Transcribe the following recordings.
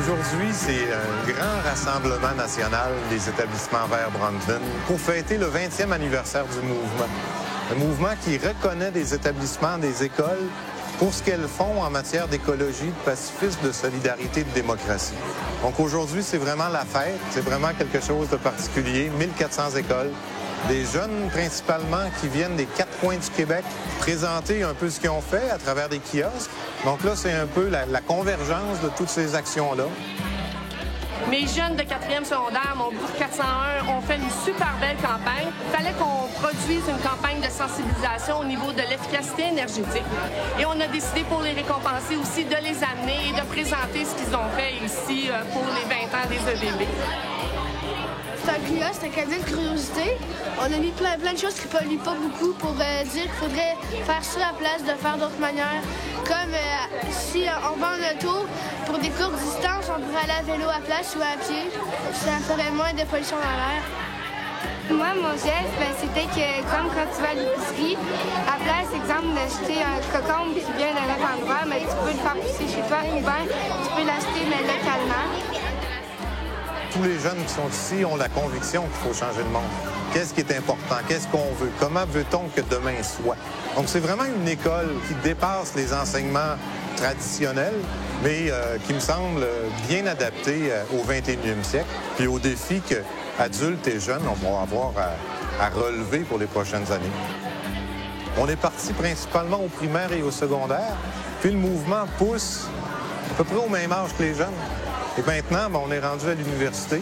Aujourd'hui, c'est un grand rassemblement national des établissements verts Brandevin pour fêter le 20e anniversaire du mouvement. Un mouvement qui reconnaît des établissements, des écoles pour ce qu'elles font en matière d'écologie, de pacifisme, de solidarité, de démocratie. Donc aujourd'hui, c'est vraiment la fête, c'est vraiment quelque chose de particulier. 1400 écoles, des jeunes principalement qui viennent des 4 coins du Québec présenter un peu ce qu'ils ont fait à travers des kiosques. Donc là, c'est un peu la convergence de toutes ces actions-là. Mes jeunes de 4e secondaire, mon groupe 401, ont fait une super belle campagne. Il fallait qu'on produise une campagne de sensibilisation au niveau de l'efficacité énergétique. Et on a décidé pour les récompenser aussi de les amener et de présenter ce qu'ils ont fait ici pour les 20 ans des EVB. C'est un kiosque, c'est un cabinet de curiosité. On a mis plein de choses qui ne polluent pas beaucoup pour dire qu'il faudrait faire ça à la place de faire d'autres manières. Comme si on vend un auto, pour des courtes distances, on pourrait aller à vélo à place ou à pied. Ça ferait moins de pollution dans l'air. Moi, mon geste, c'était que, comme quand tu vas à l'épicerie, à place, exemple, d'acheter un cocombe qui vient d'un autre endroit, mais tu peux le faire pousser chez toi ou bien tu peux l'acheter, mais localement. Tous les jeunes qui sont ici ont la conviction qu'il faut changer le monde. Qu'est-ce qui est important? Qu'est-ce qu'on veut? Comment veut-on que demain soit? Donc, c'est vraiment une école qui dépasse les enseignements traditionnels, mais qui me semble bien adaptée au 21e siècle, puis aux défis qu'adultes et jeunes vont avoir à relever pour les prochaines années. On est parti principalement au primaire et au secondaire, puis le mouvement pousse à peu près au même âge que les jeunes. Et maintenant, on est rendu à l'université.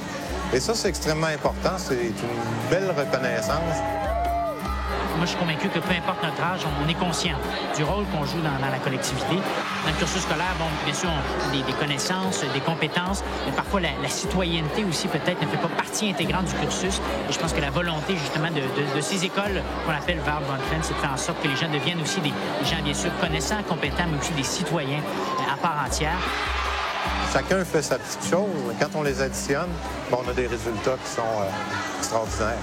Et ça, c'est extrêmement important. C'est une belle reconnaissance. Moi, je suis convaincu que peu importe notre âge, on est conscient du rôle qu'on joue dans la collectivité. Dans le cursus scolaire, bien sûr, on a des connaissances, des compétences, mais parfois la citoyenneté aussi, peut-être, ne fait pas partie intégrante du cursus. Et je pense que la volonté, justement, de ces écoles qu'on appelle Vert Brandevin, c'est de faire en sorte que les gens deviennent aussi des gens, bien sûr, connaissants, compétents, mais aussi des citoyens à part entière. Chacun fait sa petite chose. Quand on les additionne, on a des résultats qui sont extraordinaires.